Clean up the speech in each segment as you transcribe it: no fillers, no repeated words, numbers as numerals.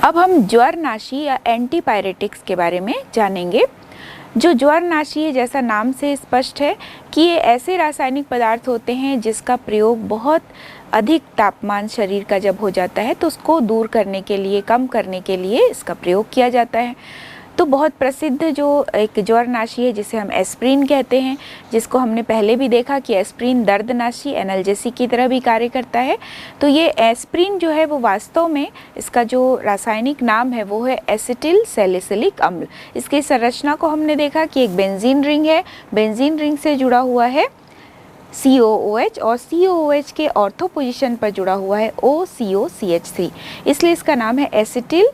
अब हम ज्वरनाशी या एंटीपायरेटिक्स के बारे में जानेंगे। जो ज्वरनाशी है, जैसा नाम से स्पष्ट है कि ये ऐसे रासायनिक पदार्थ होते हैं जिसका प्रयोग बहुत अधिक तापमान शरीर का जब हो जाता है तो उसको दूर करने के लिए, कम करने के लिए इसका प्रयोग किया जाता है। तो बहुत प्रसिद्ध जो एक ज्वरनाशी है जिसे हम एस्प्रिन कहते हैं, जिसको हमने पहले भी देखा कि एस्प्रिन दर्दनाशी, एनाल्जेसिक की तरह भी कार्य करता है। तो ये एस्प्रिन जो है वो वास्तव में इसका जो रासायनिक नाम है वो है एसिटिल सैलिसिलिक अम्ल। इसकी संरचना को हमने देखा कि एक बेंजीन रिंग है, बेंजीन रिंग से जुड़ा हुआ है COOH और COOH के ऑर्थो पोजीशन पर जुड़ा हुआ है OCOCH3, इसलिए इसका नाम है एसिटिल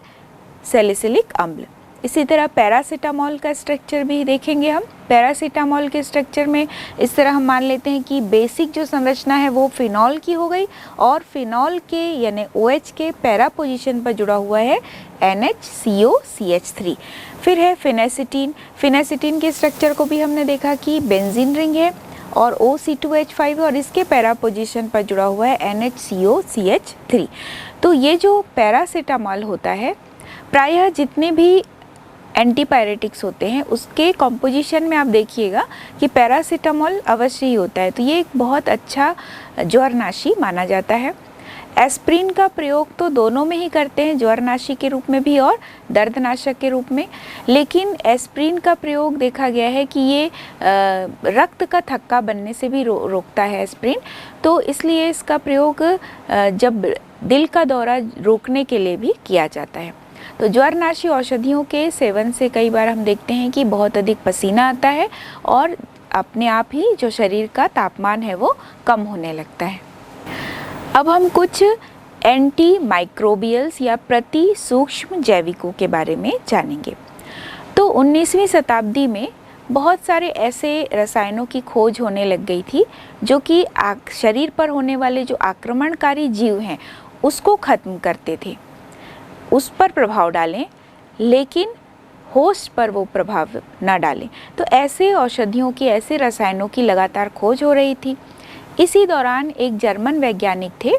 सैलिसिलिक अम्ल। इसी तरह पैरासीटामोल का स्ट्रक्चर भी देखेंगे हम। पैरासीटामोल के स्ट्रक्चर में इस तरह हम मान लेते हैं कि बेसिक जो संरचना है वो फिनॉल की हो गई और फिनॉल के यानी OH के पैरा पोजीशन पर जुड़ा हुआ है NHCOCH3। फिर है फिनेसिटीन। फिनेसिटीन के स्ट्रक्चर को भी हमने देखा कि बेंजीन रिंग है और OC2H5 और इसके पैरा पोजीशन पर जुड़ा हुआ है NHCOCH3। तो ये जो पैरासीटामोल होता है, प्रायः जितने भी एंटीपायरेटिक्स होते हैं उसके कॉम्पोजिशन में आप देखिएगा कि पैरासीटामोल अवश्य ही होता है। तो ये एक बहुत अच्छा ज्वरनाशी माना जाता है। एस्प्रिन का प्रयोग तो दोनों में ही करते हैं, ज्वरनाशी के रूप में भी और दर्दनाशक के रूप में, लेकिन एस्प्रिन का प्रयोग देखा गया है कि ये रक्त का थक्का बनने से भी रोकता है एस्प्रिन। तो इसलिए इसका प्रयोग जब दिल का दौरा रोकने के लिए भी किया जाता है। तो ज्वरनाशी औषधियों के सेवन से कई बार हम देखते हैं कि बहुत अधिक पसीना आता है और अपने आप ही जो शरीर का तापमान है वो कम होने लगता है। अब हम कुछ एंटी माइक्रोबियल्स या प्रति सूक्ष्म जैविकों के बारे में जानेंगे। तो 19वीं शताब्दी में बहुत सारे ऐसे रसायनों की खोज होने लग गई थी जो कि शरीर पर होने वाले जो आक्रमणकारी जीव हैं उसको खत्म करते थे, उस पर प्रभाव डालें, लेकिन होस्ट पर वो प्रभाव ना डालें। तो ऐसे औषधियों की, ऐसे रसायनों की लगातार खोज हो रही थी। इसी दौरान एक जर्मन वैज्ञानिक थे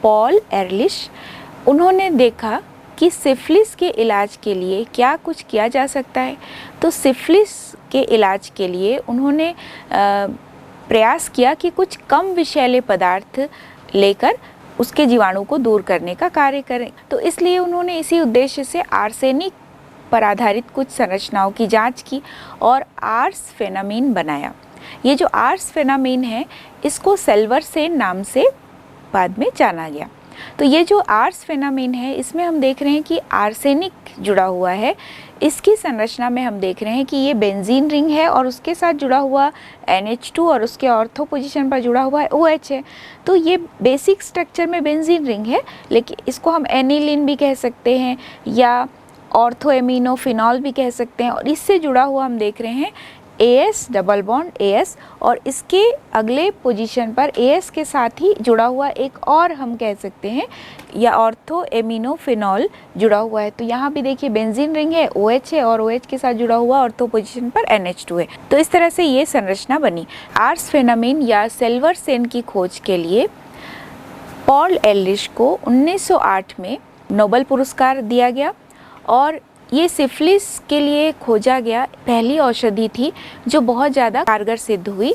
पॉल एरलिश। उन्होंने देखा कि सिफिलिस के इलाज के लिए क्या कुछ किया जा सकता है। तो सिफिलिस के इलाज के लिए उन्होंने प्रयास किया कि कुछ कम विषैले पदार्थ लेकर उसके जीवाणु को दूर करने का कार्य करें। तो इसलिए उन्होंने इसी उद्देश्य से आर्सेनिक पर आधारित कुछ संरचनाओं की जांच की और आर्सफेनामीन बनाया। ये जो आर्सफेनामीन है इसको सेल्वरसेन नाम से बाद में जाना गया। तो ये जो आर्सफेनामीन है इसमें हम देख रहे हैं कि आर्सेनिक जुड़ा हुआ है। इसकी संरचना में हम देख रहे हैं कि ये बेंजीन रिंग है और उसके साथ जुड़ा हुआ NH2 और उसके ऑर्थो पोजीशन पर जुड़ा हुआ है OH है। तो ये बेसिक स्ट्रक्चर में बेंजीन रिंग है, लेकिन इसको हम एनिलीन भी कह सकते हैं या ऑर्थो एमिनो फिनॉल भी कह सकते हैं। और इससे जुड़ा हुआ हम देख रहे हैं AS डबल बॉन्ड AS और इसके अगले पोजीशन पर AS के साथ ही जुड़ा हुआ एक और हम कह सकते हैं या ऑर्थो एमिनो फिनॉल जुड़ा हुआ है। तो यहाँ भी देखिए बेंजीन रिंग है, OH है और OH के साथ जुड़ा हुआ ऑर्थो पोजीशन पर NH2 है। तो इस तरह से ये संरचना बनी। आर्सफेनामीन या सेल्वरसेन की खोज के लिए पॉल एरलिश को 1908 में नोबेल पुरस्कार दिया गया और ये सिफिलिस के लिए खोजा गया पहली औषधि थी जो बहुत ज़्यादा कारगर सिद्ध हुई।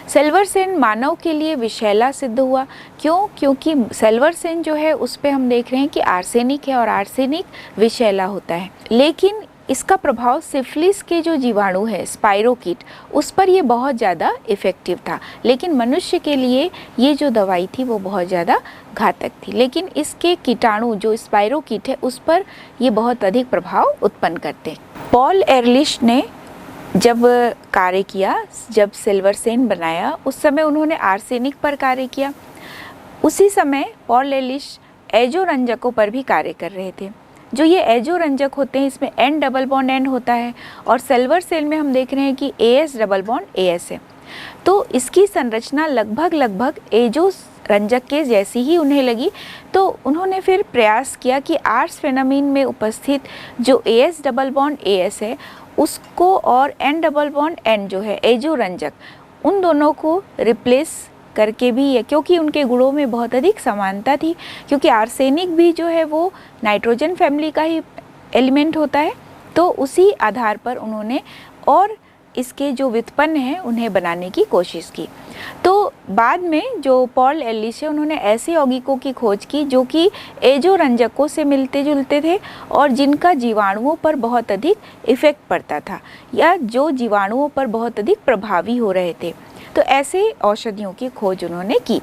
सेल्वरसेन मानव के लिए विषैला सिद्ध हुआ। क्यों? क्योंकि सेल्वरसेन जो है उस पे हम देख रहे हैं कि आर्सेनिक है और आर्सेनिक विषैला होता है, लेकिन इसका प्रभाव सिफिलिस के जो जीवाणु है स्पाइरोकीट उस पर ये बहुत ज़्यादा इफ़ेक्टिव था, लेकिन मनुष्य के लिए ये जो दवाई थी वो बहुत ज़्यादा घातक थी। लेकिन इसके कीटाणु जो स्पाइरोकीट है उस पर ये बहुत अधिक प्रभाव उत्पन्न करते। पॉल एरलिश ने जब कार्य किया, जब सेल्वरसेन बनाया, उस समय उन्होंने आर्सेनिक पर कार्य किया। उसी समय पॉल एरलिश एजोरंजकों पर भी कार्य कर रहे थे। जो ये एजोरंजक होते हैं इसमें N डबल बॉन्ड N होता है और सेल्वरसेन में हम देख रहे हैं कि AS डबल बॉन्ड AS है। तो इसकी संरचना लगभग एजोरंजक के जैसी ही उन्हें लगी। तो उन्होंने फिर प्रयास किया कि आर्सफेनामीन में उपस्थित जो AS डबल बॉन्ड AS है उसको और N डबल बॉन्ड N जो है एजोरंजक, उन दोनों को रिप्लेस करके भी, क्योंकि उनके गुणों में बहुत अधिक समानता थी, क्योंकि आर्सेनिक भी जो है वो नाइट्रोजन फैमिली का ही एलिमेंट होता है, तो उसी आधार पर उन्होंने और इसके जो व्युत्पन्न हैं उन्हें बनाने की कोशिश की। तो बाद में जो पॉल एलिश है उन्होंने ऐसे यौगिकों की खोज की जो कि एजोरंजकों से मिलते जुलते थे और जिनका जीवाणुओं पर बहुत अधिक इफेक्ट पड़ता था या जो जीवाणुओं पर बहुत अधिक प्रभावी हो रहे थे। तो ऐसे औषधियों की खोज उन्होंने की।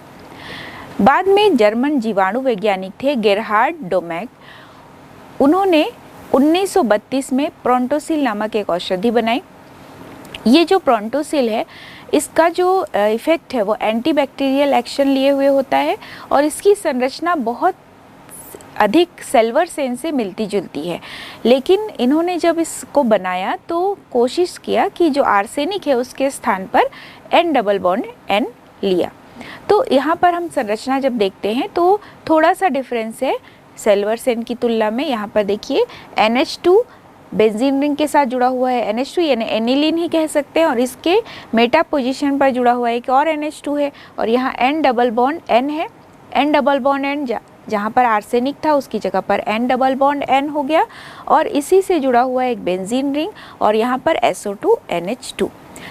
बाद में जर्मन जीवाणु वैज्ञानिक थे गेरहार्ड डोमेक, उन्होंने 1932 में प्रोंटोसिल नामक एक औषधि बनाई। ये जो प्रोंटोसिल है इसका जो इफ़ेक्ट है वो एंटीबैक्टीरियल एक्शन लिए हुए होता है और इसकी संरचना बहुत अधिक सेल्वरसेन से मिलती जुलती है। लेकिन इन्होंने जब इसको बनाया तो कोशिश किया कि जो आर्सेनिक है उसके स्थान पर N डबल बॉन्ड N लिया। तो यहाँ पर हम संरचना जब देखते हैं तो थोड़ा सा डिफरेंस है सेल्वरसेन की तुलना में। यहाँ पर देखिए NH2 बेंजीन रिंग के साथ जुड़ा हुआ है, NH2 यानी एनिलीन ही कह सकते हैं, और इसके मेटा पोजीशन पर जुड़ा हुआ है एक और NH2 है और यहाँ N डबल बॉन्ड N है। N डबल बॉन्ड N जहाँ पर आर्सेनिक था उसकी जगह पर N डबल बॉन्ड N हो गया और इसी से जुड़ा हुआ है एक बेंजीन रिंग और यहाँ पर SO2 NH2।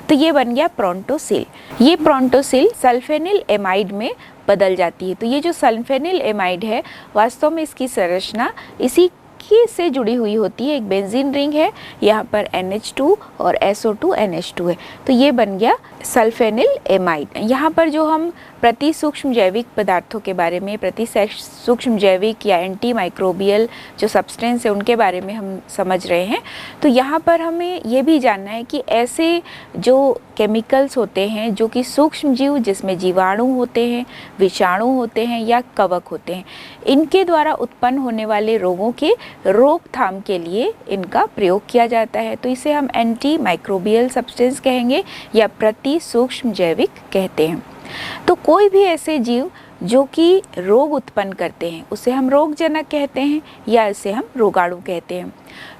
तो ये बन गया प्रोंटोसिल। ये प्रोंटोसिल सल्फेनिल एमाइड में बदल जाती है। तो ये जो सल्फेनिल एमाइड है वास्तव में इसकी संरचना इसी से जुड़ी हुई होती है। एक बेंजीन रिंग है, यहाँ पर NH2 और SO2 NH2 है। तो ये बन गया सल्फेनिल एमाइड। यहाँ पर जो हम प्रति सूक्ष्म जैविक पदार्थों के बारे में, प्रति सूक्ष्म जैविक या एंटी माइक्रोबियल जो सब्सटेंस है उनके बारे में हम समझ रहे हैं। तो यहाँ पर हमें ये भी जानना है कि ऐसे जो केमिकल्स होते हैं जो कि सूक्ष्म जीव जिसमें जीवाणु होते हैं, विषाणु होते हैं या कवक होते हैं, इनके द्वारा उत्पन्न होने वाले रोगों के रोकथाम के लिए इनका प्रयोग किया जाता है। तो इसे हम एंटी माइक्रोबियल सब्सटेंस कहेंगे या प्रति सूक्ष्म जैविक कहते हैं। तो कोई भी ऐसे जीव जो कि रोग उत्पन्न करते हैं उसे हम रोगजनक कहते हैं या इसे हम रोगाणु कहते हैं।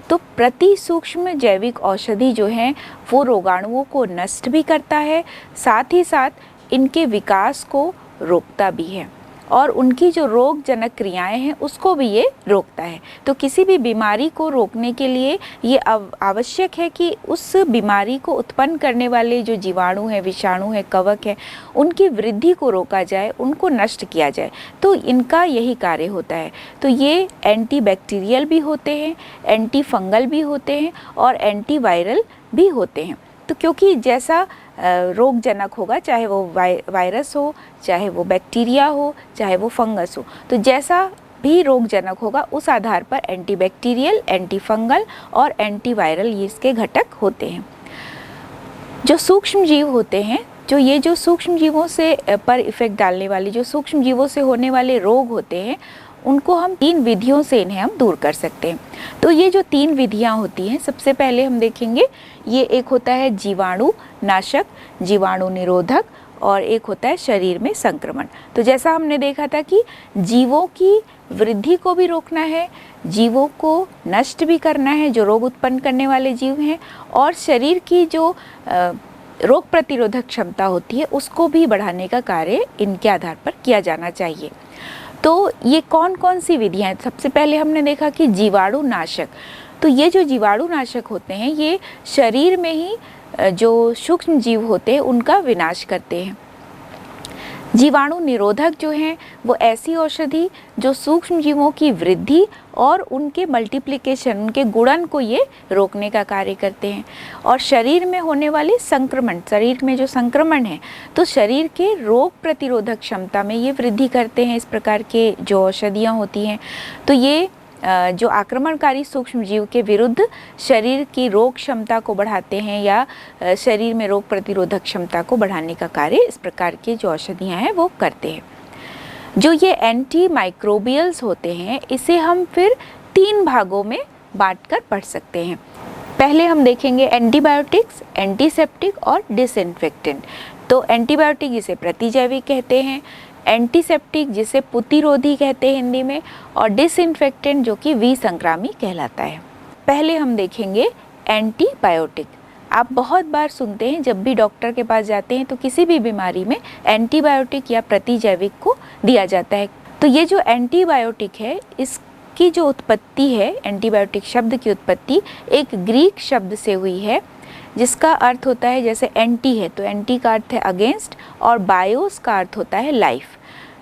तो प्रति सूक्ष्म जैविक औषधि जो है वो रोगाणुओं को नष्ट भी करता है, साथ ही साथ इनके विकास को रोकता भी है और उनकी जो रोगजनक क्रियाएं हैं उसको भी ये रोकता है। तो किसी भी बीमारी को रोकने के लिए ये आवश्यक है कि उस बीमारी को उत्पन्न करने वाले जो जीवाणु हैं, विषाणु हैं, कवक हैं, उनकी वृद्धि को रोका जाए, उनको नष्ट किया जाए। तो इनका यही कार्य होता है। तो ये एंटी बैक्टीरियल भी होते हैं, एंटी फंगल भी होते हैं और एंटी वायरल भी होते हैं। तो क्योंकि जैसा रोगजनक होगा, चाहे वो वायरस हो, चाहे वो बैक्टीरिया हो, चाहे वो फंगस हो, तो जैसा भी रोगजनक होगा उस आधार पर एंटी बैक्टीरियल, एंटी फंगल और एंटी वायरल ये इसके घटक होते हैं। जो सूक्ष्म जीव होते हैं, जो सूक्ष्म जीवों से पर इफेक्ट डालने वाले, जो सूक्ष्म जीवों से होने वाले रोग होते हैं, उनको हम 3 विधियों से इन्हें हम दूर कर सकते हैं। तो ये जो 3 विधियां होती हैं, सबसे पहले हम देखेंगे ये एक होता है जीवाणु नाशक, जीवाणु निरोधक और एक होता है शरीर में संक्रमण। तो जैसा हमने देखा था कि जीवों की वृद्धि को भी रोकना है, जीवों को नष्ट भी करना है जो रोग उत्पन्न करने वाले जीव हैं, और शरीर की जो रोग प्रतिरोधक क्षमता होती है उसको भी बढ़ाने का कार्य इनके आधार पर किया जाना चाहिए। तो ये कौन कौन सी विधियाँ हैं? सबसे पहले हमने देखा कि जीवाणु नाशक। तो ये जो जीवाणु नाशक होते हैं ये शरीर में ही जो सूक्ष्म जीव होते हैं उनका विनाश करते हैं। जीवाणु निरोधक जो हैं वो ऐसी औषधि जो सूक्ष्म जीवों की वृद्धि और उनके मल्टीप्लिकेशन, उनके गुणन को ये रोकने का कार्य करते हैं। और शरीर में होने वाले संक्रमण, शरीर में जो संक्रमण है तो शरीर के रोग प्रतिरोधक क्षमता में ये वृद्धि करते हैं। इस प्रकार के जो औषधियाँ होती हैं तो ये जो आक्रमणकारी सूक्ष्म जीव के विरुद्ध शरीर की रोग क्षमता को बढ़ाते हैं या शरीर में रोग प्रतिरोधक क्षमता को बढ़ाने का कार्य इस प्रकार की जो औषधियाँ हैं वो करते हैं। जो ये एंटी माइक्रोबियल्स होते हैं इसे हम फिर 3 भागों में बांटकर पढ़ सकते हैं। पहले हम देखेंगे एंटीबायोटिक्स, एंटीसेप्टिक और डिसइंफेक्टेंट। तो एंटीबायोटिक जिसे प्रतिजैविक कहते हैं, एंटीसेप्टिक जिसे प्रतिरोधी कहते हैं हिंदी में, और डिसइंफेक्टेंट जो कि विसंक्रामी कहलाता है। पहले हम देखेंगे एंटीबायोटिक। आप बहुत बार सुनते हैं जब भी डॉक्टर के पास जाते हैं तो किसी भी बीमारी में एंटीबायोटिक या प्रतिजैविक को दिया जाता है। तो ये जो एंटीबायोटिक है, इसकी जो उत्पत्ति है, एंटीबायोटिक शब्द की उत्पत्ति एक ग्रीक शब्द से हुई है जिसका अर्थ होता है, जैसे एंटी है तो एंटी का अर्थ है अगेंस्ट और बायोस का अर्थ होता है लाइफ।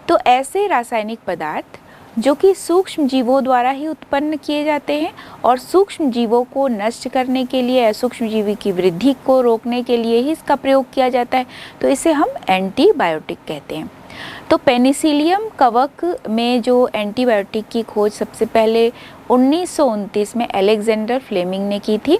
तो ऐसे रासायनिक पदार्थ जो कि सूक्ष्म जीवों द्वारा ही उत्पन्न किए जाते हैं और सूक्ष्म जीवों को नष्ट करने के लिए या सूक्ष्म जीवी की वृद्धि को रोकने के लिए ही इसका प्रयोग किया जाता है, तो इसे हम एंटीबायोटिक कहते हैं। तो पेनिसिलियम कवक में जो एंटीबायोटिक की खोज सबसे पहले 1929 में अलेक्जेंडर फ्लेमिंग ने की थी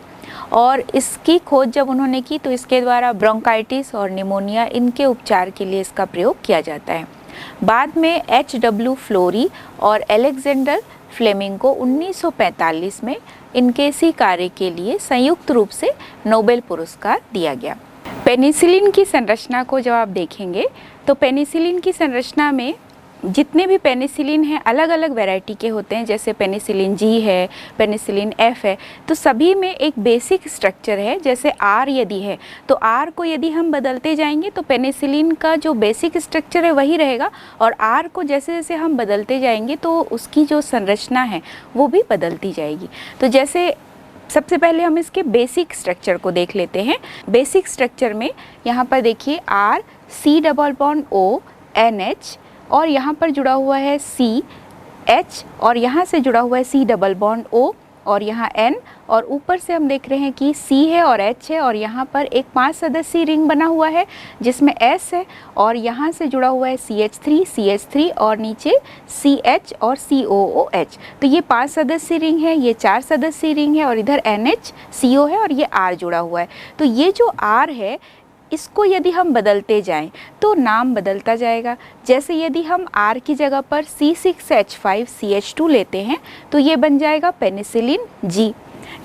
और इसकी खोज जब उन्होंने की तो इसके द्वारा ब्रोंकाइटिस और निमोनिया इनके उपचार के लिए इसका प्रयोग किया जाता है। बाद में H.W. फ्लोरी और अलेक्जेंडर फ्लेमिंग को 1945 में इनके इसी कार्य के लिए संयुक्त रूप से नोबेल पुरस्कार दिया गया। पेनिसिलिन की संरचना को जब आप देखेंगे तो पेनिसिलिन की संरचना में जितने भी पेनिसिलिन हैं अलग अलग वैरायटी के होते हैं, जैसे पेनिसिलिन जी है, पेनिसिलिन एफ है, तो सभी में एक बेसिक स्ट्रक्चर है। जैसे आर यदि है तो आर को यदि हम बदलते जाएंगे तो पेनिसिलिन का जो बेसिक स्ट्रक्चर है वही रहेगा और आर को जैसे जैसे हम बदलते जाएंगे तो उसकी जो संरचना है वो भी बदलती जाएगी। तो जैसे सबसे पहले हम इसके बेसिक स्ट्रक्चर को देख लेते हैं। बेसिक स्ट्रक्चर में यहाँ पर देखिए R C double bond O N H और यहाँ पर जुड़ा हुआ है सी एच और यहाँ से जुड़ा हुआ है सी डबल बॉन्ड ओ और यहाँ एन और ऊपर से हम देख रहे हैं कि सी है और एच है और यहाँ पर एक 5 सदस्यीय रिंग बना हुआ है जिसमें एस है और यहाँ से जुड़ा हुआ है CH3 और नीचे CH और COOH। तो ये 5 सदस्यीय रिंग है, ये 4 सदस्यीय रिंग है और इधर NHCO है और ये R जुड़ा हुआ है। तो ये जो R है इसको यदि हम बदलते जाएं तो नाम बदलता जाएगा। जैसे यदि हम R की जगह पर C6H5CH2 लेते हैं तो ये बन जाएगा पेनिसिलिन G।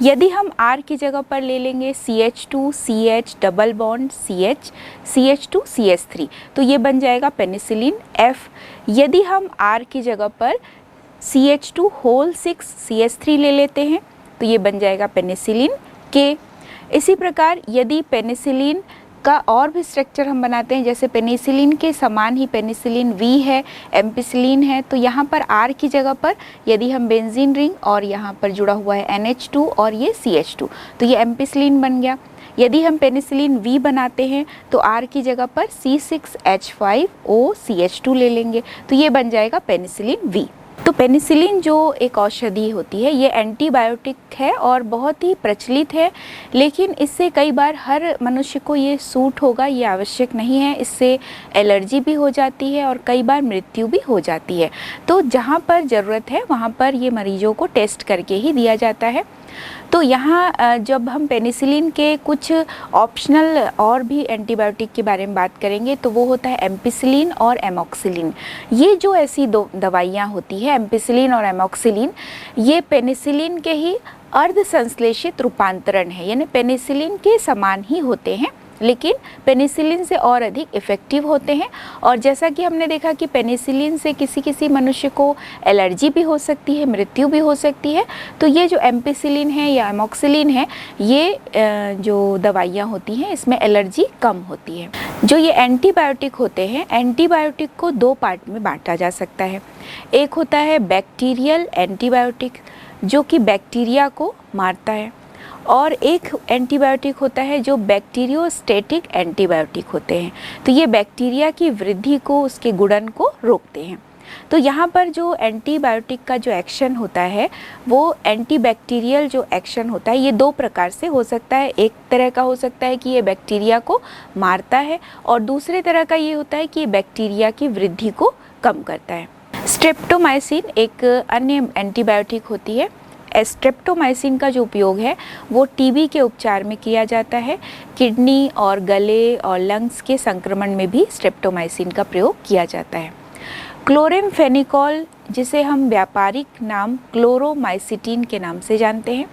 यदि हम R की जगह पर ले लेंगे CH2CH double bond CH CH2CH3 तो ये बन जाएगा पेनिसिलिन F। यदि हम R की जगह पर CH2 होल 6 CH3 ले लेते हैं तो ये बन जाएगा पेनिसिलिन K। इसी प्रकार यदि पेनिसिलिन का और भी स्ट्रक्चर हम बनाते हैं, जैसे पेनिसिलिन के समान ही पेनिसिलिन V है, एम्पिसिलिन है, तो यहाँ पर R की जगह पर यदि हम बेंजीन रिंग और यहाँ पर जुड़ा हुआ है NH2 और ये CH2 तो ये एम्पिसिलिन बन गया। यदि हम पेनिसिलिन V बनाते हैं तो R की जगह पर C6H5OCH2 ले लेंगे तो ये बन जाएगा पेनिसिलिन V। तो पेनिसिलिन जो एक औषधि होती है ये एंटीबायोटिक है और बहुत ही प्रचलित है, लेकिन इससे कई बार हर मनुष्य को ये सूट होगा ये आवश्यक नहीं है। इससे एलर्जी भी हो जाती है और कई बार मृत्यु भी हो जाती है। तो जहाँ पर ज़रूरत है वहाँ पर ये मरीजों को टेस्ट करके ही दिया जाता है। तो यहाँ जब हम पेनिसिलिन के कुछ ऑप्शनल और भी एंटीबायोटिक के बारे में बात करेंगे तो वो होता है एम्पिसिलिन और एमॉक्सिलिन। ये जो ऐसी दो दवाइयाँ होती है एम्पिसिलिन और एमॉक्सिलिन, ये पेनिसिलिन के ही अर्ध संश्लेषित रूपांतरण है, यानी पेनिसिलिन के समान ही होते हैं लेकिन पेनिसिलिन से और अधिक इफ़ेक्टिव होते हैं। और जैसा कि हमने देखा कि पेनिसिलिन से किसी मनुष्य को एलर्जी भी हो सकती है, मृत्यु भी हो सकती है, तो ये जो एम्पिसिलिन है या एमॉक्सिलिन है ये जो दवाइयाँ होती हैं इसमें एलर्जी कम होती है। जो ये एंटीबायोटिक होते हैं, एंटीबायोटिक को 2 पार्ट में बांटा जा सकता है। एक होता है बैक्टीरियल एंटीबायोटिक जो कि बैक्टीरिया को मारता है और एक एंटीबायोटिक होता है जो बैक्टीरियोस्टेटिक एंटीबायोटिक होते हैं। तो ये बैक्टीरिया की वृद्धि को, उसके गुणन को रोकते हैं। तो यहाँ पर जो एंटीबायोटिक का जो एक्शन होता है वो एंटीबैक्टीरियल जो एक्शन होता है ये 2 प्रकार से हो सकता है। एक तरह का हो सकता है कि ये बैक्टीरिया को मारता है और दूसरे तरह का ये होता है कि बैक्टीरिया की वृद्धि को कम करता है। स्ट्रेप्टोमाइसिन एक अन्य एंटीबायोटिक होती है। स्ट्रेप्टोमाइसिन का जो उपयोग है वो टीबी के उपचार में किया जाता है। किडनी और गले और लंग्स के संक्रमण में भी स्ट्रेप्टोमाइसिन का प्रयोग किया जाता है। क्लोरेमफेनिकॉल जिसे हम व्यापारिक नाम क्लोरोमाइसिटिन के नाम से जानते हैं।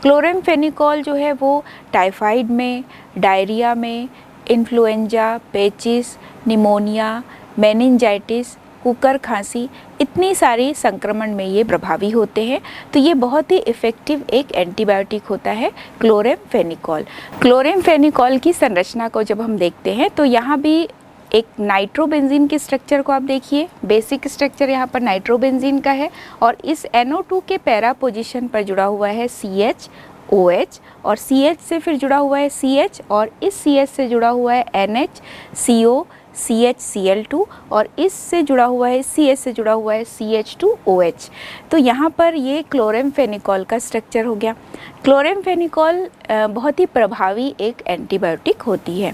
क्लोरेमफेनिकॉल जो है वो टाइफाइड में, डायरिया में, इन्फ्लुएंजा, पेचिस, निमोनिया, मेनिंजाइटिस, कुकर खांसी, इतनी सारी संक्रमण में ये प्रभावी होते हैं। तो ये बहुत ही इफ़ेक्टिव एक एंटीबायोटिक होता है क्लोरेमफेनिकोल। क्लोरेमफेनिकोल की संरचना को जब हम देखते हैं तो यहाँ भी एक नाइट्रोबेंजीन के स्ट्रक्चर को आप देखिए, बेसिक स्ट्रक्चर यहाँ पर नाइट्रोबेंजीन का है और इस NO2 के पैरा पोजीशन पर जुड़ा हुआ है CH OH और CH से फिर जुड़ा हुआ है CH और इस CH से जुड़ा हुआ है NH CO CHCl2 और इससे जुड़ा हुआ है CH से जुड़ा हुआ है CH2OH। तो यहाँ पर ये क्लोरेमफेनिकोल का स्ट्रक्चर हो गया। क्लोरेमफेनिकोल बहुत ही प्रभावी एक एंटीबायोटिक होती है।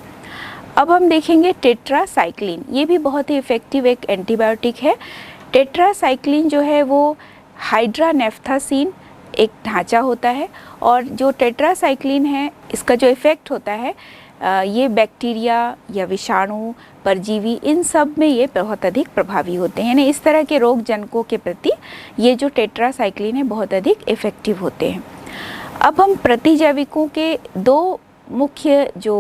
अब हम देखेंगे टेट्रासाइक्लिन, ये भी बहुत ही इफ़ेक्टिव एक एंटीबायोटिक है। टेट्रासाइक्लिन जो है वो हाइड्रानेफ्थासीन एक ढांचा होता है और जो टेट्रासाइक्लिन है इसका जो इफ़ेक्ट होता है ये बैक्टीरिया या विषाणु, परजीवी, इन सब में ये बहुत अधिक प्रभावी होते हैं। यानी इस तरह के रोग जनकों के प्रति ये जो टेट्रासाइक्लिन है बहुत अधिक इफ़ेक्टिव होते हैं। अब हम प्रतिजैविकों के दो मुख्य जो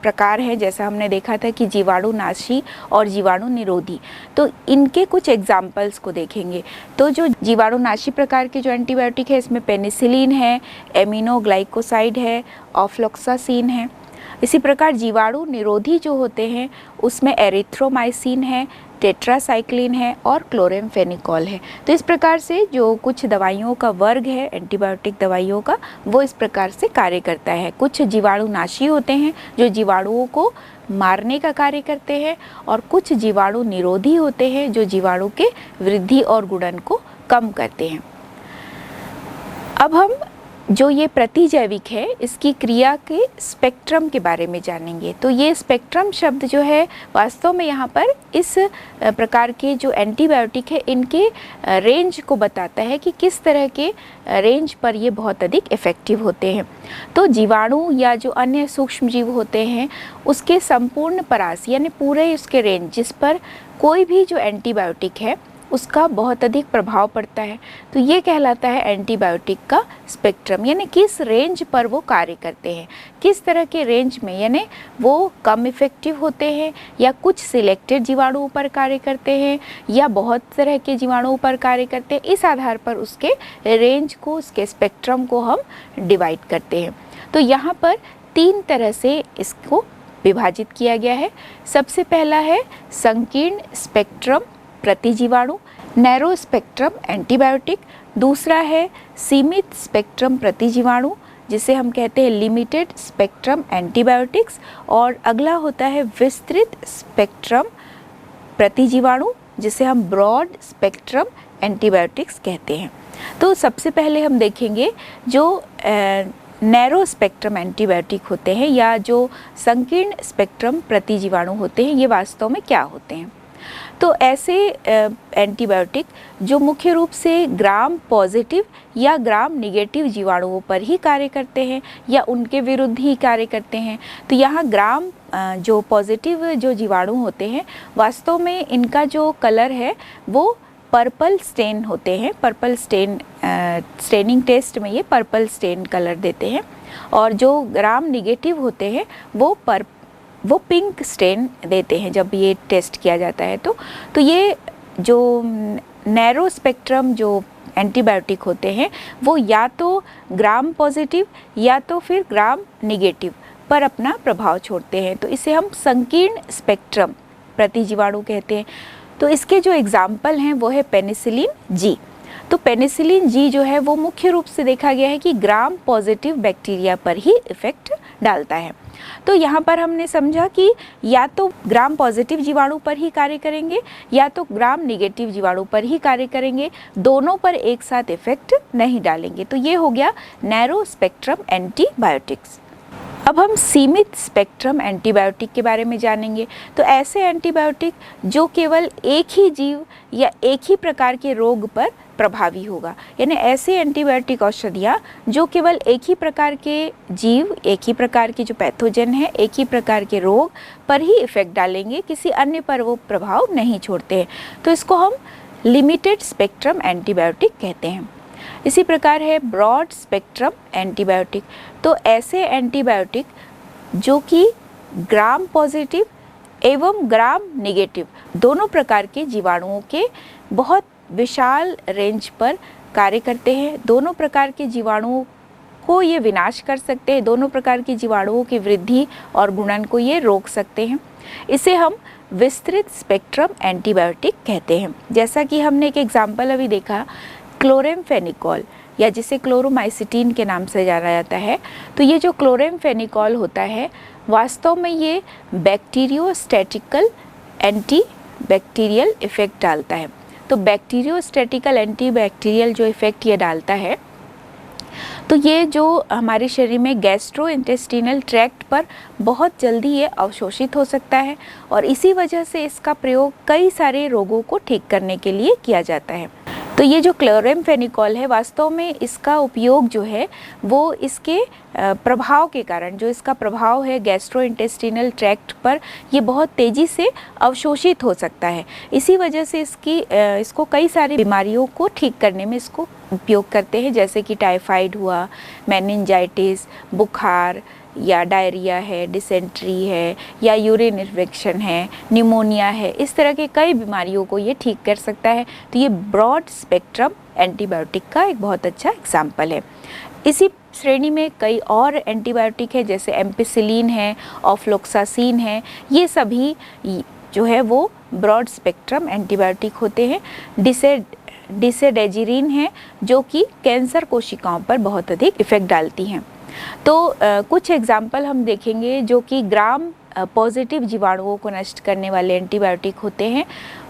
प्रकार हैं, जैसा हमने देखा था कि जीवाणुनाशी और जीवाणु निरोधी, तो इनके कुछ एग्जाम्पल्स को देखेंगे। तो जो जीवाणुनाशी प्रकार के जो एंटीबायोटिक है इसमें पेनिसिलिन है, एमिनोग्लाइकोसाइड है, ऑफ्लॉक्सासिन है। इसी प्रकार जीवाणु निरोधी जो होते हैं उसमें एरिथ्रोमाइसिन है, टेट्रासाइक्लिन है और क्लोरेमफेनिकोल है। तो इस प्रकार से जो कुछ दवाइयों का वर्ग है एंटीबायोटिक दवाइयों का, वो इस प्रकार से कार्य करता है। कुछ जीवाणुनाशी होते हैं जो जीवाणुओं को मारने का कार्य करते हैं और कुछ जीवाणु निरोधी होते हैं जो जीवाणु के वृद्धि और गुणन को कम करते हैं। अब हम जो ये प्रतिजैविक है इसकी क्रिया के स्पेक्ट्रम के बारे में जानेंगे। तो ये स्पेक्ट्रम शब्द जो है वास्तव में यहाँ पर इस प्रकार के जो एंटीबायोटिक है इनके रेंज को बताता है कि किस तरह के रेंज पर ये बहुत अधिक इफ़ेक्टिव होते हैं। तो जीवाणु या जो अन्य सूक्ष्म जीव होते हैं उसके संपूर्ण परास यानी पूरे उसके रेंज जिस पर कोई भी जो एंटीबायोटिक है उसका बहुत अधिक प्रभाव पड़ता है, तो ये कहलाता है एंटीबायोटिक का स्पेक्ट्रम। यानी किस रेंज पर वो कार्य करते हैं, किस तरह के रेंज में, यानी वो कम इफ़ेक्टिव होते हैं या कुछ सिलेक्टेड जीवाणुओं पर कार्य करते हैं या बहुत तरह के जीवाणुओं पर कार्य करते हैं। इस आधार पर उसके रेंज को, उसके स्पेक्ट्रम को हम डिवाइड करते हैं। तो यहाँ पर 3 तरह से इसको विभाजित किया गया है। सबसे पहला है संकीर्ण स्पेक्ट्रम प्रतिजीवाणु, नैरो स्पेक्ट्रम एंटीबायोटिक। दूसरा है सीमित स्पेक्ट्रम प्रतिजीवाणु जिसे हम कहते हैं लिमिटेड स्पेक्ट्रम एंटीबायोटिक्स। और अगला होता है विस्तृत स्पेक्ट्रम प्रतिजीवाणु जिसे हम ब्रॉड स्पेक्ट्रम एंटीबायोटिक्स कहते हैं। तो सबसे पहले हम देखेंगे जो नैरो स्पेक्ट्रम एंटीबायोटिक होते हैं या जो संकीर्ण स्पेक्ट्रम प्रतिजीवाणु होते हैं, ये वास्तव में क्या होते हैं। तो ऐसे एंटीबायोटिक जो मुख्य रूप से ग्राम पॉजिटिव या ग्राम निगेटिव जीवाणुओं पर ही कार्य करते हैं या उनके विरुद्ध ही कार्य करते हैं। तो यहाँ ग्राम जो पॉजिटिव जो जीवाणु होते हैं वास्तव में इनका जो कलर है वो पर्पल स्टेन होते हैं। पर्पल स्टेन स्टेनिंग टेस्ट में ये पर्पल स्टेन कलर देते हैं। और जो ग्राम निगेटिव होते हैं वो पिंक स्टेन देते हैं जब ये टेस्ट किया जाता है। तो ये जो नैरो स्पेक्ट्रम जो एंटीबायोटिक होते हैं वो या तो ग्राम पॉजिटिव या तो फिर ग्राम निगेटिव पर अपना प्रभाव छोड़ते हैं। तो इसे हम संकीर्ण स्पेक्ट्रम प्रतिजीवाणु कहते हैं। तो इसके जो एग्जाम्पल हैं वो है पेनिसिलिन जी। तो पेनिसिलिन जी जो है वो मुख्य रूप से देखा गया है कि ग्राम पॉजिटिव बैक्टीरिया पर ही इफ़ेक्ट डालता है। तो यहाँ पर हमने समझा कि या तो ग्राम पॉजिटिव जीवाणु पर ही कार्य करेंगे या तो ग्राम निगेटिव जीवाणु पर ही कार्य करेंगे, दोनों पर एक साथ इफ़ेक्ट नहीं डालेंगे। तो ये हो गया नैरो स्पेक्ट्रम एंटीबायोटिक्स। अब हम सीमित स्पेक्ट्रम एंटीबायोटिक के बारे में जानेंगे। तो ऐसे एंटीबायोटिक जो केवल एक ही जीव या एक ही प्रकार के रोग पर प्रभावी होगा, यानी ऐसे एंटीबायोटिक औषधियाँ जो केवल एक ही प्रकार के जीव, एक ही प्रकार की जो पैथोजन है, एक ही प्रकार के रोग पर ही इफ़ेक्ट डालेंगे, किसी अन्य पर वो प्रभाव नहीं छोड़ते हैं। तो इसको हम लिमिटेड स्पेक्ट्रम एंटीबायोटिक कहते हैं। इसी प्रकार है ब्रॉड स्पेक्ट्रम एंटीबायोटिक। तो ऐसे एंटीबायोटिक जो कि ग्राम पॉजिटिव एवं ग्राम नेगेटिव, दोनों प्रकार के जीवाणुओं के बहुत विशाल रेंज पर कार्य करते हैं। दोनों प्रकार के जीवाणुओं को ये विनाश कर सकते हैं, दोनों प्रकार के जीवाणुओं की वृद्धि और गुणन को ये रोक सकते हैं। इसे हम विस्तृत स्पेक्ट्रम एंटीबायोटिक कहते हैं। जैसा कि हमने एक एग्जाम्पल अभी देखा, क्लोरेमफेनिकोल या जिसे क्लोरोमाइसिटीन के नाम से जाना जाता है। तो ये जो क्लोरेमफेनिकोल होता है वास्तव में ये बैक्टीरियोस्टैटिकल एंटीबैक्टीरियल इफेक्ट डालता है। तो बैक्टीरियोस्टैटिकल एंटीबैक्टीरियल जो इफेक्ट ये डालता है, तो ये जो हमारे शरीर में गैस्ट्रोइंटेस्टिनल ट्रैक्ट पर बहुत जल्दी ये अवशोषित हो सकता है और इसी वजह से इसका प्रयोग कई सारे रोगों को ठीक करने के लिए किया जाता है। तो ये जो क्लोरेमफेनिकोल है वास्तव में इसका उपयोग जो है वो इसके प्रभाव के कारण, जो इसका प्रभाव है गैस्ट्रोइंटेस्टिनल ट्रैक्ट पर, ये बहुत तेज़ी से अवशोषित हो सकता है। इसी वजह से इसको कई सारी बीमारियों को ठीक करने में इसको उपयोग करते हैं, जैसे कि टाइफाइड हुआ, मेनिंजाइटिस, बुखार या डायरिया है, डिसेंट्री है या यूरिन इन्फेक्शन है, निमोनिया है, इस तरह के कई बीमारियों को ये ठीक कर सकता है। तो ये ब्रॉड स्पेक्ट्रम एंटीबायोटिक का एक बहुत अच्छा एग्जाम्पल है। इसी श्रेणी में कई और एंटीबायोटिक है, जैसे एम्पिसिलिन है, ऑफ्लोक्सासिन है, ये सभी जो है वो ब्रॉड स्पेक्ट्रम एंटीबायोटिक होते हैं। डिसेडेजिरिन है जो कि कैंसर कोशिकाओं पर बहुत अधिक इफेक्ट डालती हैं। तो कुछ एग्जाम्पल हम देखेंगे जो कि ग्राम पॉजिटिव जीवाणुओं को नष्ट करने वाले एंटीबायोटिक होते हैं,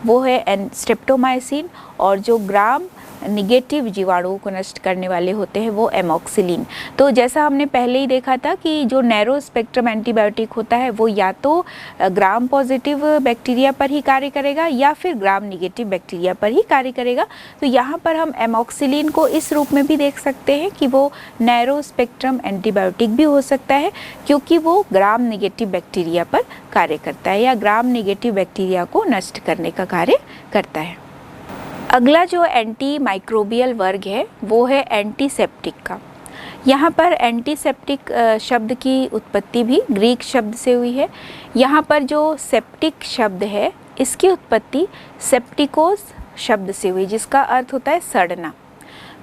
वो है स्ट्रेप्टोमाइसिन, और जो ग्राम निगेटिव जीवाणुओं को नष्ट करने वाले होते हैं वो एमॉक्सिलिन। तो जैसा हमने पहले ही देखा था कि जो नैरो स्पेक्ट्रम एंटीबायोटिक होता है वो या तो ग्राम पॉजिटिव बैक्टीरिया पर ही कार्य करेगा या फिर ग्राम निगेटिव बैक्टीरिया पर ही कार्य करेगा। तो यहाँ पर हम एमॉक्सिलिन को इस रूप में भी देख सकते हैं कि वो नैरो स्पेक्ट्रम एंटीबायोटिक भी हो सकता है, क्योंकि वो ग्राम निगेटिव बैक्टीरिया पर कार्य करता है या ग्राम निगेटिव बैक्टीरिया को नष्ट करने का कार्य करता है। अगला जो एंटी माइक्रोबियल वर्ग है वो है एंटीसेप्टिक का। यहाँ पर एंटीसेप्टिक शब्द की उत्पत्ति भी ग्रीक शब्द से हुई है। यहाँ पर जो सेप्टिक शब्द है इसकी उत्पत्ति सेप्टिकोस शब्द से हुई, जिसका अर्थ होता है सड़ना।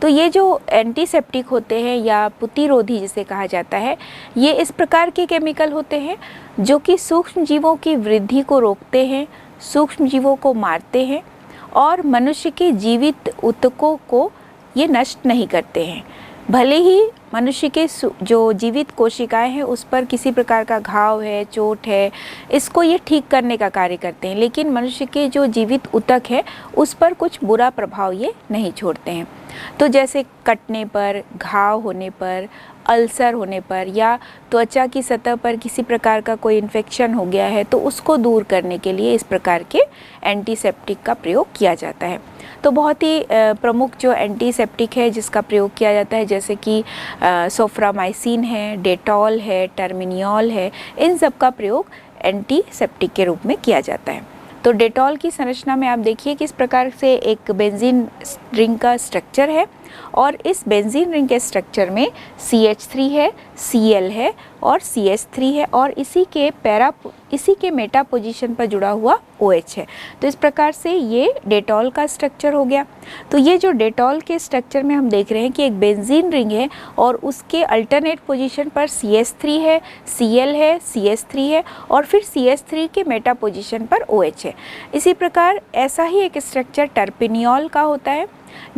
तो ये जो एंटीसेप्टिक होते हैं या प्रतिरोधी जिसे कहा जाता है, ये इस प्रकार के केमिकल होते हैं जो कि सूक्ष्म जीवों की वृद्धि को रोकते हैं, सूक्ष्म जीवों को मारते हैं और मनुष्य के जीवित ऊतकों को ये नष्ट नहीं करते हैं। भले ही मनुष्य के जो जीवित कोशिकाएं हैं उस पर किसी प्रकार का घाव है, चोट है, इसको ये ठीक करने का कार्य करते हैं, लेकिन मनुष्य के जो जीवित ऊतक है उस पर कुछ बुरा प्रभाव ये नहीं छोड़ते हैं। तो जैसे कटने पर, घाव होने पर, अल्सर होने पर या त्वचा की सतह पर किसी प्रकार का कोई इन्फेक्शन हो गया है तो उसको दूर करने के लिए इस प्रकार के एंटीसेप्टिक का प्रयोग किया जाता है। तो बहुत ही प्रमुख जो एंटीसेप्टिक है जिसका प्रयोग किया जाता है, जैसे कि सोफ्रामाइसिन है, डेटॉल है, टर्मिनियोल है, इन सब का प्रयोग एंटीसेप्टिक के रूप में किया जाता है। तो डेटॉल की संरचना में आप देखिए किस प्रकार से एक बेंजीन रिंग का स्ट्रक्चर है और इस बेंजीन रिंग के स्ट्रक्चर में CH3 है, Cl है और CH3 है और इसी के मेटा पोजीशन पर जुड़ा हुआ OH है। तो इस प्रकार से ये डेटॉल का स्ट्रक्चर हो गया। तो ये जो डेटॉल के स्ट्रक्चर में हम देख रहे हैं कि एक बेंजीन रिंग है और उसके अल्टरनेट पोजीशन पर CH3 है, Cl है, CH3 है और फिर CH3 के मेटा पोजीशन पर OH है। इसी प्रकार ऐसा ही एक स्ट्रक्चर टर्पिनियोल का होता है,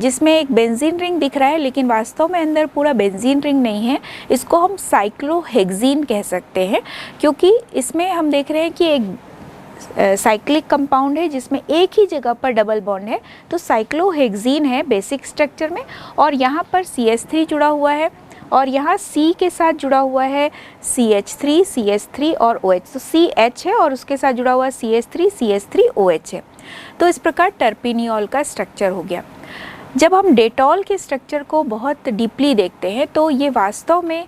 जिसमें एक बेंजीन रिंग दिख रहा है लेकिन वास्तव में अंदर पूरा बेंजीन रिंग नहीं है। इसको हम साइक्लोहेक्सीन कह सकते हैं, क्योंकि इसमें हम देख रहे हैं कि एक साइक्लिक कंपाउंड है जिसमें एक ही जगह पर डबल बॉन्ड है। तो साइक्लोहेक्सीन है बेसिक स्ट्रक्चर में और यहाँ पर CH3 जुड़ा हुआ है और यहाँ C के साथ जुड़ा हुआ है CH3, CH3 और OH। तो CH है और उसके साथ जुड़ा हुआ CH3, CH3, OH है। तो इस प्रकार टर्पिनियोल का स्ट्रक्चर हो गया। जब हम डेटॉल के स्ट्रक्चर को बहुत डीपली देखते हैं तो ये वास्तव में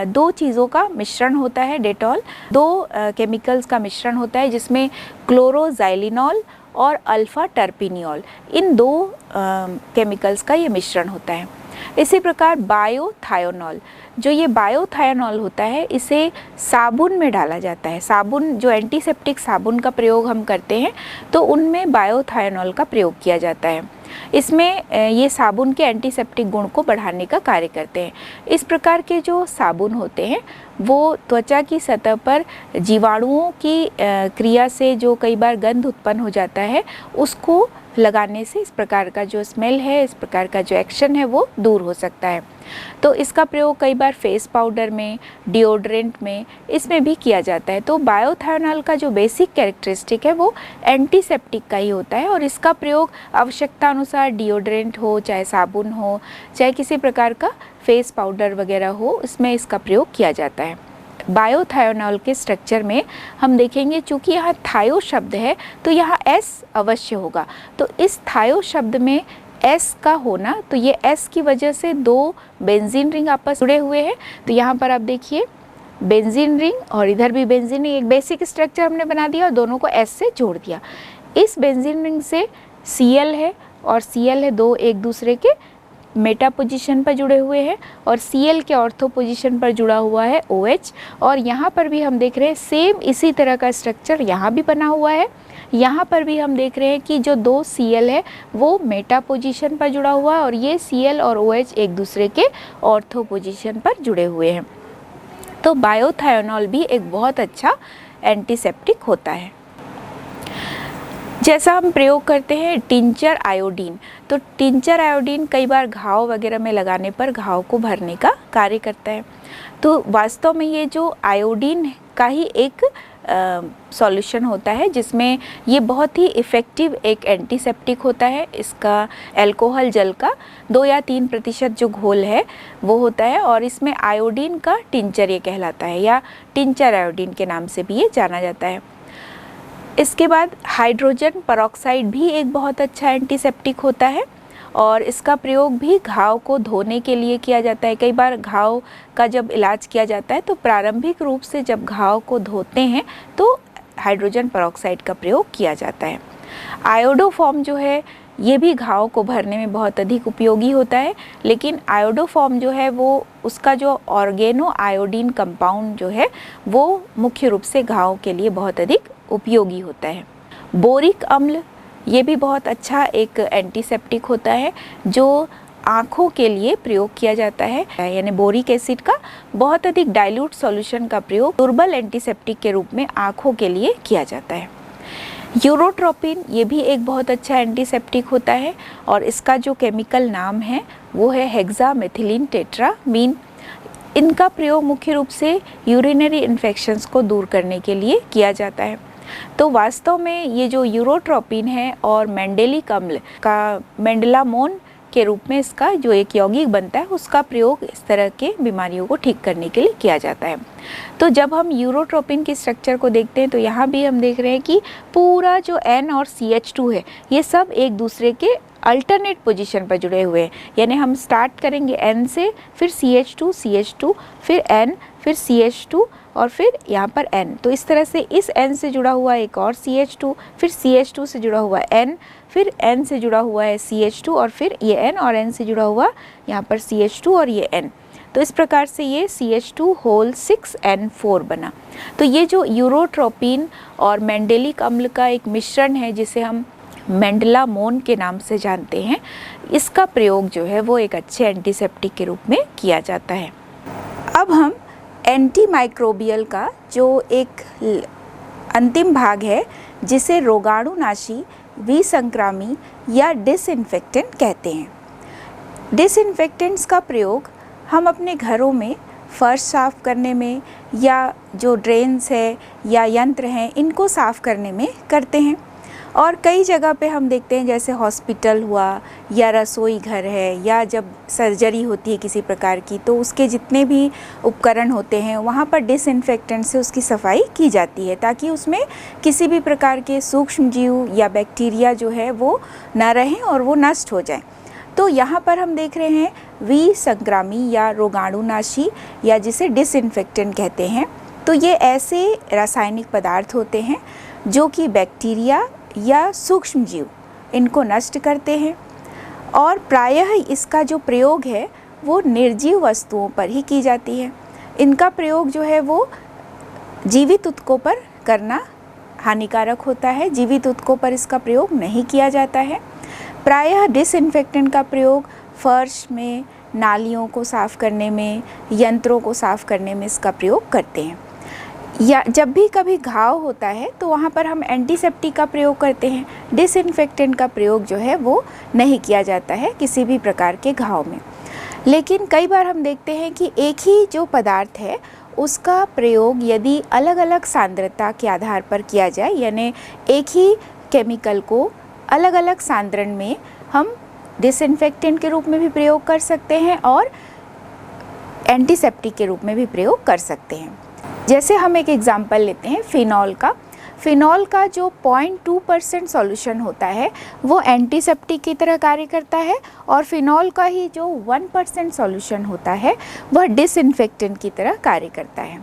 दो चीज़ों का मिश्रण होता है। डेटॉल दो केमिकल्स का मिश्रण होता है जिसमें क्लोरोजाइलिनॉल और अल्फा टर्पिनियोल, इन दो केमिकल्स का ये मिश्रण होता है। इसी प्रकार बायोथायोनॉल, जो ये बायोथायोनॉल होता है इसे साबुन में डाला जाता है। साबुन, जो एंटीसेप्टिक साबुन का प्रयोग हम करते हैं तो उनमें बायोथायोनॉल का प्रयोग किया जाता है। इसमें ये साबुन के एंटीसेप्टिक गुण को बढ़ाने का कार्य करते हैं। इस प्रकार के जो साबुन होते हैं वो त्वचा की सतह पर जीवाणुओं की क्रिया से जो कई बार गंध उत्पन्न हो जाता है उसको लगाने से इस प्रकार का जो स्मेल है, इस प्रकार का जो एक्शन है वो दूर हो सकता है। तो इसका प्रयोग कई बार फेस पाउडर में, डिओड्रेंट में, इसमें भी किया जाता है। तो बायोथायोनॉल का जो बेसिक कैरेक्टरिस्टिक है वो एंटीसेप्टिक का ही होता है और इसका प्रयोग आवश्यकता अनुसार डिओड्रेंट हो, चाहे साबुन हो, चाहे किसी प्रकार का फेस पाउडर वगैरह हो, इसमें इसका प्रयोग किया जाता है। बायोथायोनॉल के स्ट्रक्चर में हम देखेंगे, चूँकि यहाँ थायो शब्द है तो यहाँ एस अवश्य होगा। तो इस थायो शब्द में एस का होना, तो ये एस की वजह से दो बेंजीन रिंग आपस जुड़े हुए हैं। तो यहाँ पर आप देखिए बेंजीन रिंग और इधर भी बेंजीन रिंग, एक बेसिक स्ट्रक्चर हमने बना दिया और दोनों को एस से जोड़ दिया। इस बेंजीन रिंग से Cl है और Cl है, दो एक दूसरे के मेटा पोजीशन पर जुड़े हुए हैं और Cl के ऑर्थो पोजीशन पर जुड़ा हुआ है OH। और यहाँ पर भी हम देख रहे हैं सेम इसी तरह का स्ट्रक्चर यहाँ भी बना हुआ है। यहाँ पर भी हम देख रहे हैं कि जो दो Cl है वो मेटा पोजीशन पर जुड़ा हुआ है और ये Cl और OH एक दूसरे के ऑर्थो पोजीशन पर जुड़े हुए हैं। तो बायोथायोनॉल भी एक बहुत अच्छा एंटीसेप्टिक होता है। जैसा हम प्रयोग करते हैं टिंचर आयोडीन, तो टिंचर आयोडीन कई बार घाव वगैरह में लगाने पर घाव को भरने का कार्य करता है। तो वास्तव में ये जो आयोडीन का ही एक सॉल्यूशन होता है जिसमें ये बहुत ही इफ़ेक्टिव एक एंटीसेप्टिक होता है। इसका अल्कोहल जल का 2 या 3% जो घोल है वो होता है और इसमें आयोडीन का टिंचर ये कहलाता है या टिंचर आयोडीन के नाम से भी ये जाना जाता है। इसके बाद हाइड्रोजन परऑक्साइड भी एक बहुत अच्छा एंटीसेप्टिक होता है और इसका प्रयोग भी घाव को धोने के लिए किया जाता है। कई बार घाव का जब इलाज किया जाता है तो प्रारंभिक रूप से जब घाव को धोते हैं तो हाइड्रोजन परऑक्साइड का प्रयोग किया जाता है। आयोडोफॉर्म जो है ये भी घाव को भरने में बहुत अधिक उपयोगी होता है, लेकिन आयोडोफॉर्म जो है वो उसका जो ऑर्गेनो आयोडीन कंपाउंड जो है वो मुख्य रूप से घाव के लिए बहुत अधिक उपयोगी होता है। बोरिक अम्ल ये भी बहुत अच्छा एक एंटीसेप्टिक होता है जो आँखों के लिए प्रयोग किया जाता है, यानी बोरिक एसिड का बहुत अधिक डाइल्यूट सॉल्यूशन का प्रयोग दुर्बल एंटीसेप्टिक के रूप में आँखों के लिए किया जाता है। यूरोट्रोपिन ये भी एक बहुत अच्छा एंटीसेप्टिक होता है और इसका जो केमिकल नाम है वो है हेक्सामेथिलीन टेट्रामीन। इनका प्रयोग मुख्य रूप से यूरिनरी इन्फेक्शंस को दूर करने के लिए किया जाता है। तो वास्तव में ये जो यूरोट्रोपिन है और मेंडेलिक अम्ल का मेंडलामोन के रूप में इसका जो एक यौगिक बनता है उसका प्रयोग इस तरह के बीमारियों को ठीक करने के लिए किया जाता है। तो जब हम यूरोट्रोपिन की स्ट्रक्चर को देखते हैं तो यहाँ भी हम देख रहे हैं कि पूरा जो N और CH2 है ये सब एक दूसरे के अल्टरनेट पोजीशन पर जुड़े हुए हैं, यानी हम स्टार्ट करेंगे N से, फिर CH2 फिर N, फिर CH2 और फिर यहाँ पर N। तो इस तरह से इस N से जुड़ा हुआ एक और CH2, फिर CH2 से जुड़ा हुआ N, फिर N से जुड़ा हुआ है CH2 और फिर ये N और N से जुड़ा हुआ यहाँ पर CH2 और ये N। तो इस प्रकार से ये CH2 होल 6N4 बना। तो ये जो यूरोट्रोपिन और मेंडेलिक अम्ल का एक मिश्रण है जिसे हम मेंडलामोन के नाम से जानते हैं, इसका प्रयोग जो है वो एक अच्छे एंटीसेप्टिक के रूप में किया जाता है। अब हम एंटीमाइक्रोबियल का जो एक अंतिम भाग है जिसे रोगाणुनाशी, विसंक्रामी या डिसइंफेक्टेंट कहते हैं। डिसइंफेक्टेंट्स का प्रयोग हम अपने घरों में फर्श साफ़ करने में या जो ड्रेन्स है या यंत्र हैं इनको साफ़ करने में करते हैं। और कई जगह पे हम देखते हैं जैसे हॉस्पिटल हुआ या रसोई घर है या जब सर्जरी होती है किसी प्रकार की तो उसके जितने भी उपकरण होते हैं वहाँ पर डिसइंफेक्टेंट से उसकी सफाई की जाती है ताकि उसमें किसी भी प्रकार के सूक्ष्म जीव या बैक्टीरिया जो है वो ना रहें और वो नष्ट हो जाएं। तो यहाँ पर हम देख रहे हैं विसंक्रामी या रोगाणुनाशी या जिसे डिसइंफेक्टेंट कहते हैं। तो ये ऐसे रासायनिक पदार्थ होते हैं जो कि बैक्टीरिया या सूक्ष्म जीव इनको नष्ट करते हैं और प्रायः इसका जो प्रयोग है वो निर्जीव वस्तुओं पर ही की जाती है। इनका प्रयोग जो है वो जीवित ऊतकों पर करना हानिकारक होता है, जीवित ऊतकों पर इसका प्रयोग नहीं किया जाता है। प्रायः डिसइंफेक्टेंट का प्रयोग फर्श में, नालियों को साफ़ करने में, यंत्रों को साफ़ करने में इसका प्रयोग करते हैं। या जब भी कभी घाव होता है तो वहाँ पर हम एंटीसेप्टिक का प्रयोग करते हैं। डिसइंफेक्टेंट का प्रयोग जो है वो नहीं किया जाता है किसी भी प्रकार के घाव में। लेकिन कई बार हम देखते हैं कि एक ही जो पदार्थ है उसका प्रयोग यदि अलग अलग सांद्रता के आधार पर किया जाए, यानी एक ही केमिकल को अलग अलग सांद्रण में हम डिसइंफेक्टेंट के रूप में भी प्रयोग कर सकते हैं और एंटीसेप्टिक के रूप में भी प्रयोग कर सकते हैं। जैसे हम एक एग्जांपल लेते हैं फिनॉल का। फिनॉल का जो 0.2% सॉल्यूशन होता है वो एंटीसेप्टिक की तरह कार्य करता है और फिनॉल का ही जो 1% सॉल्यूशन होता है वह डिसइंफेक्टेंट की तरह कार्य करता है।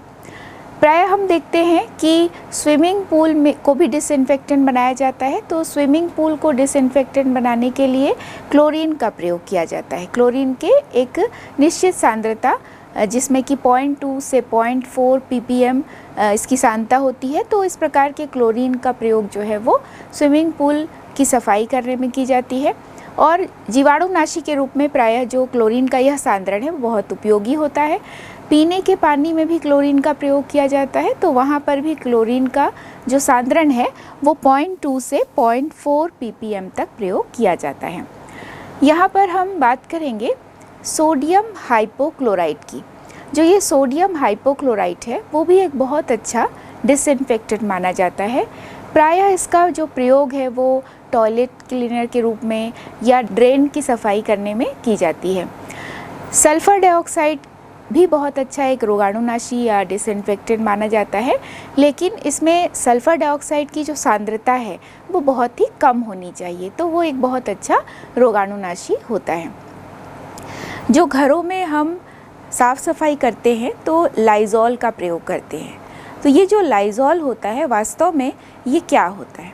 प्राय हम देखते हैं कि स्विमिंग पूल में को भी डिसइंफेक्टेंट बनाया जाता है, तो स्विमिंग पूल को डिसइंफेक्टेंट बनाने के लिए क्लोरीन का प्रयोग किया जाता है। क्लोरीन के एक निश्चित सांद्रता जिसमें कि 0.2 से 0.4 ppm इसकी सांद्रता होती है, तो इस प्रकार के क्लोरीन का प्रयोग जो है वो स्विमिंग पूल की सफाई करने में की जाती है। और जीवाणुनाशी के रूप में प्रायः जो क्लोरीन का यह सांद्रण है वो बहुत उपयोगी होता है। पीने के पानी में भी क्लोरीन का प्रयोग किया जाता है, तो वहाँ पर भी क्लोरीन का जो सांद्रण है वो 0.2 से 0.4 ppm तक प्रयोग किया जाता है। यहाँ पर हम बात करेंगे सोडियम हाइपोक्लोराइट की। जो ये सोडियम हाइपोक्लोराइट है वो भी एक बहुत अच्छा डिसइंफेक्टेंट माना जाता है। प्रायः इसका जो प्रयोग है वो टॉयलेट क्लीनर के रूप में या ड्रेन की सफाई करने में की जाती है। सल्फ़र डाइऑक्साइड भी बहुत अच्छा एक रोगाणुनाशी या डिसइंफेक्टेंट माना जाता है, लेकिन इसमें सल्फ़र डाइऑक्साइड की जो सांद्रता है वो बहुत ही कम होनी चाहिए, तो वो एक बहुत अच्छा रोगाणुनाशी होता है। जो घरों में हम साफ़ सफाई करते हैं तो लाइज़ॉल का प्रयोग करते हैं। तो ये जो लाइज़ॉल होता है वास्तव में ये क्या होता है?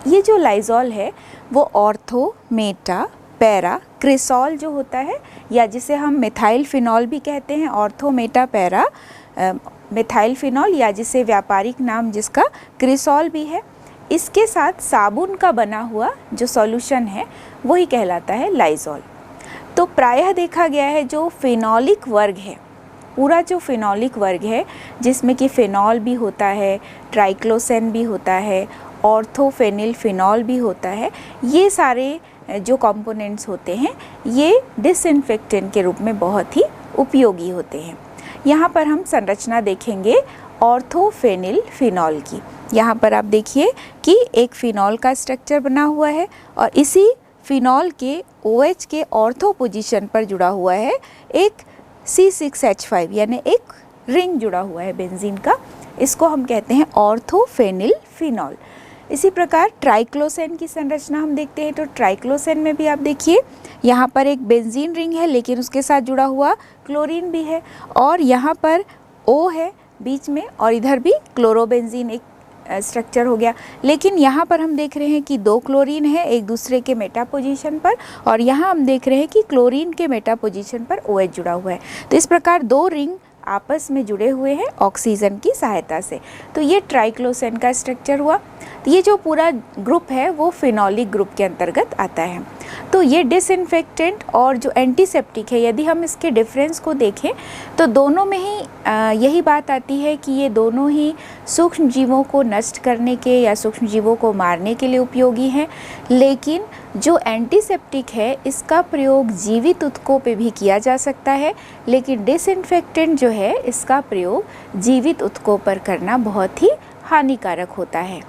ये जो लाइज़ॉल है वो ऑर्थो, मेटा, पैरा, क्रिसॉल जो होता है, या जिसे हम मिथाइल फिनॉल भी कहते हैं, ortho, Meta, para methyl phenol, या जिसे व्यापारिक नाम जिसका क्रिसॉल भी है, इसके साथ साबुन का बना हुआ जो सॉल्यूशन है वही कहलाता है लाइज़ॉल। तो प्रायः देखा गया है जो फिनॉलिक वर्ग है, पूरा जो फिनॉलिक वर्ग है जिसमें कि फिनॉल भी होता है, ट्राइक्लोसेन भी होता है, ऑर्थोफेनिल फिनॉल भी होता है, ये सारे जो कंपोनेंट्स होते हैं ये डिसइंफेक्टेंट के रूप में बहुत ही उपयोगी होते हैं। यहाँ पर हम संरचना देखेंगे ऑर्थोफेनिल फिनॉल की। यहाँ पर आप देखिए कि एक फिनॉल का स्ट्रक्चर बना हुआ है और इसी फिनॉल के OH के ऑर्थो पोजीशन पर जुड़ा हुआ है एक C6H5 यानी एक रिंग जुड़ा हुआ है बेंजीन का, इसको हम कहते हैं ऑर्थोफेनिल फिनॉल। इसी प्रकार ट्राइक्लोसेन की संरचना हम देखते हैं, तो ट्राइक्लोसेन में भी आप देखिए यहाँ पर एक बेंजीन रिंग है लेकिन उसके साथ जुड़ा हुआ क्लोरीन भी है, और यहाँ पर O है बीच में और इधर भी क्लोरोबेंजीन एक स्ट्रक्चर हो गया। लेकिन यहाँ पर हम देख रहे हैं कि 2 क्लोरीन है एक दूसरे के मेटा पोजीशन पर, और यहाँ हम देख रहे हैं कि क्लोरीन के मेटा पोजीशन पर OH जुड़ा हुआ है। तो इस प्रकार 2 रिंग आपस में जुड़े हुए हैं ऑक्सीजन की सहायता से, तो ये ट्राइक्लोसेन का स्ट्रक्चर हुआ। तो ये जो पूरा ग्रुप है वो फिनॉलिक ग्रुप के अंतर्गत आता है। तो ये डिसइंफेक्टेंट और जो एंटीसेप्टिक है, यदि हम इसके डिफरेंस को देखें तो दोनों में ही यही बात आती है कि ये दोनों ही सूक्ष्म जीवों को नष्ट करने के या सूक्ष्म जीवों को मारने के लिए उपयोगी हैं। लेकिन जो एंटीसेप्टिक है इसका प्रयोग जीवित ऊतकों पे भी किया जा सकता है, लेकिन डिसइंफेक्टेंट जो है इसका प्रयोग जीवित ऊतकों पर करना बहुत ही हानिकारक होता है।